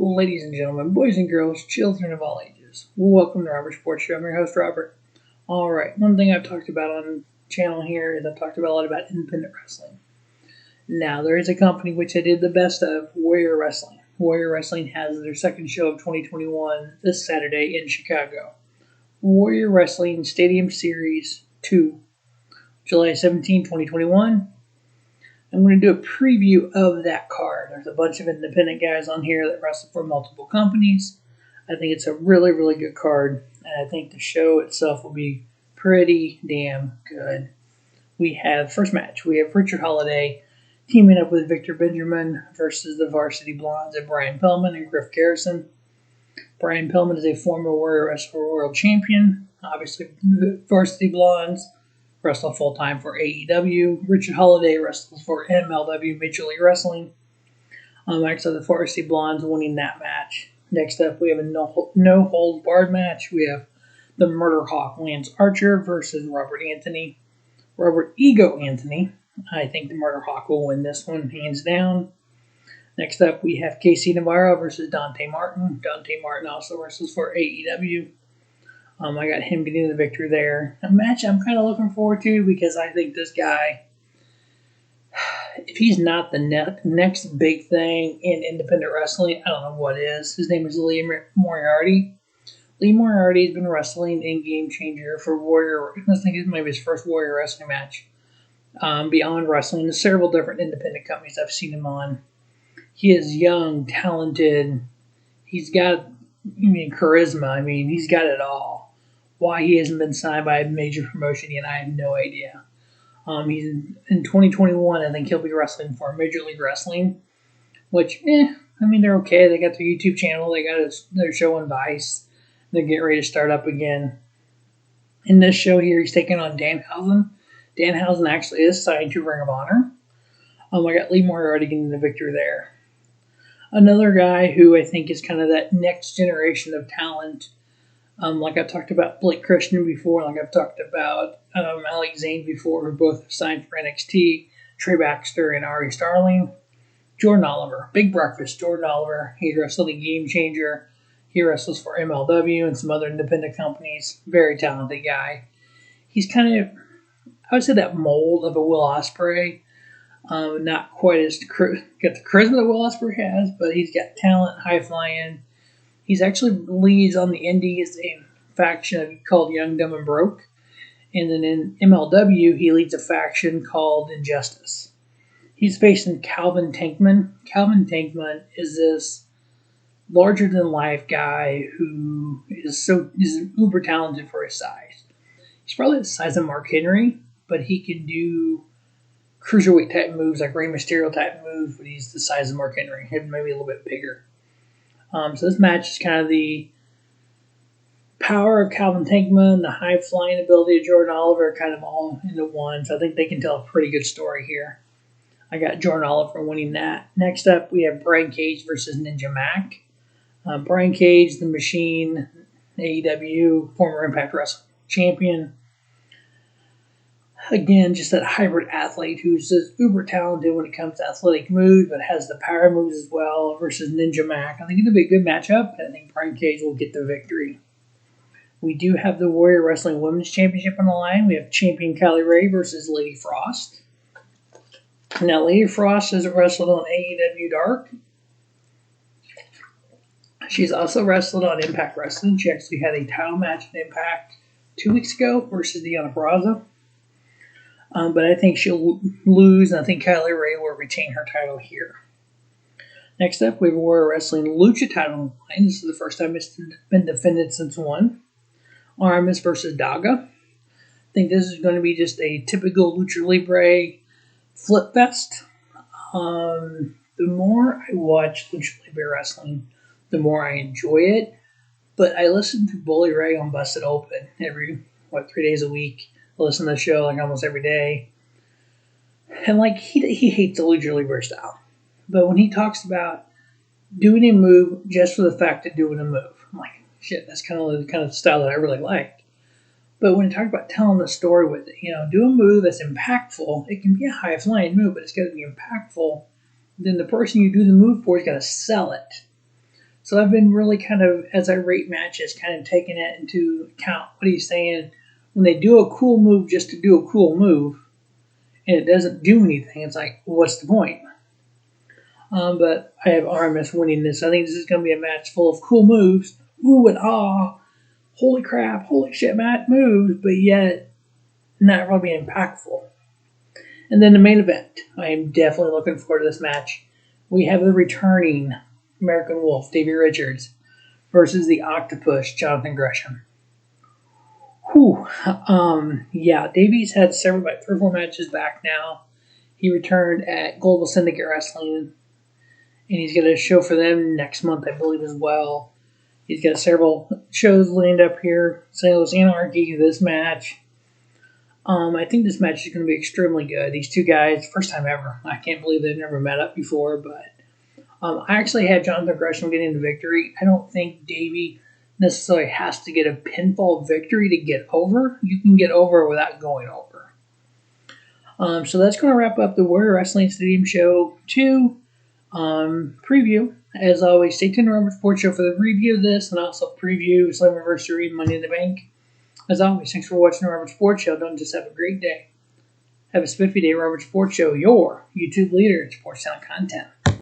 Ladies and gentlemen, boys and girls, children of all ages, welcome to Robert Sports Show. I'm your host, Robert. Alright, one thing I've talked about on the channel here is I've talked about a lot about independent wrestling. Now, there is a company which I did the best of, Warrior Wrestling. Warrior Wrestling has their second show of 2021 this Saturday in Chicago. Warrior Wrestling Stadium Series 2, July 17, 2021. I'm going to do a preview of that card. There's a bunch of independent guys on here that wrestle for multiple companies. I think it's a really, really good card, and I think the show itself will be pretty damn good. We have, first match, we have Richard Holliday teaming up with Victor Benjamin versus the Varsity Blondes of Brian Pillman and Griff Garrison. Brian Pillman is a former Warrior Wrestler World Champion. Obviously, the Varsity Blondes wrestle full-time for AEW. Richard Holliday wrestles for MLW Major League Wrestling. Actually, the Varsity Blondes winning that match. Next up, we have a no-holds-barred match. We have the Murder Hawk Lance Archer versus Robert Ego Anthony. I think the Murder Hawk will win this one, hands down. Next up, we have Casey Navarro versus Dante Martin. Dante Martin also wrestles for AEW. I got him getting the victory there. A match I'm kind of looking forward to because I think this guy, if he's not the next big thing in independent wrestling, I don't know what is. His name is Lee Moriarty. Lee Moriarty has been wrestling in Game Changer for Warrior. I think it's maybe his first Warrior Wrestling match. Beyond Wrestling, there's several different independent companies I've seen him on. He is young, talented. He's got, charisma. He's got it all. Why he hasn't been signed by a major promotion yet, I have no idea. He's in 2021. I think he'll be wrestling for Major League Wrestling, which, they're okay. They got their YouTube channel. They got their show on Vice. They're getting ready to start up again. In this show here, he's taking on Danhausen. Danhausen actually is signed to Ring of Honor. I got Lee Moriarty getting the victory there. Another guy who I think is kind of that next generation of talent. Like I've talked about Blake Christian before, like I've talked about Alex Zane before, who both have signed for NXT, Trey Baxter and Ari Starling. Jordan Oliver, Big Breakfast, Jordan Oliver. He's wrestled in Game Changer. He wrestles for MLW and some other independent companies. Very talented guy. He's kind of, I would say, that mold of a Will Ospreay. Not quite as got the charisma that Will Ospreay has, but he's got talent, high flying. He's actually leads on the Indies a faction called Young, Dumb, and Broke. And then in MLW, he leads a faction called Injustice. He's facing Calvin Tankman. Calvin Tankman is this larger-than-life guy who is uber talented for his size. He's probably the size of Mark Henry, but he can do cruiserweight type moves, like Rey Mysterio type moves, but he's the size of Mark Henry, maybe a little bit bigger. So this match is kind of the power of Calvin Tankman, the high-flying ability of Jordan Oliver, kind of all into one. So I think they can tell a pretty good story here. I got Jordan Oliver winning that. Next up, we have Brian Cage versus Ninja Mack. Brian Cage, the Machine, AEW, former Impact Wrestling champion. Again, just that hybrid athlete who's just uber talented when it comes to athletic moves, but has the power moves as well, versus Ninja Mack. I think it'll be a good matchup, and I think Brian Cage will get the victory. We do have the Warrior Wrestling Women's Championship on the line. We have champion Kylie versus Lady Frost. Now, Lady Frost has wrestled on AEW Dark. She's also wrestled on Impact Wrestling. She actually had a title match in Impact 2 weeks ago versus Deonna Purrazzo. But I think she'll lose, and I think Kylie Ray will retain her title here. Next up, we have a Warrior Wrestling Lucha title line. This is the first time it's been defended since one. Aramis versus Daga. I think this is going to be just a typical Lucha Libre flip fest. The more I watch Lucha Libre wrestling, the more I enjoy it. But I listen to Bully Ray on Busted Open every, 3 days a week. I listen to the show almost every day. And he hates the Lucha Libre style. But when he talks about doing a move just for the fact of doing a move, I'm like, shit, that's kind of the style that I really like. But when you talk about telling the story with it, do a move that's impactful. It can be a high-flying move, but it's got to be impactful. Then the person you do the move for is got to sell it. So I've been really kind of, as I rate matches, kind of taking that into account. What he's saying, when they do a cool move just to do a cool move, and it doesn't do anything, it's like, what's the point? But I have Aramis winning this. I think this is going to be a match full of cool moves. Ooh and ah, holy crap, holy shit, Matt moves, but yet not really being impactful. And then the main event. I am definitely looking forward to this match. We have the returning American Wolf, Davey Richards, versus the Octopus, Jonathan Gresham. Whew. Yeah, Davey's had several, about 3 or 4 matches back now. He returned at Global Syndicate Wrestling, and he's got a show for them next month, I believe, as well. He's got several shows lined up here. St. Louis Anarchy, this match. I think this match is going to be extremely good. These two guys, first time ever. I can't believe they've never met up before, but I actually had Jonathan Gresham getting the victory. I don't think Davey necessarily has to get a pinfall victory to get over. You can get over without going over. So that's going to wrap up the Warrior Wrestling Stadium Show 2 preview. As always, stay tuned to Robert Sports Show for the review of this and also preview Slammiversary Money in the Bank. As always, thanks for watching the Robert Sports Show. Don't just have a great day. Have a spiffy day, Robert Sports Show, your YouTube leader in sports talent content.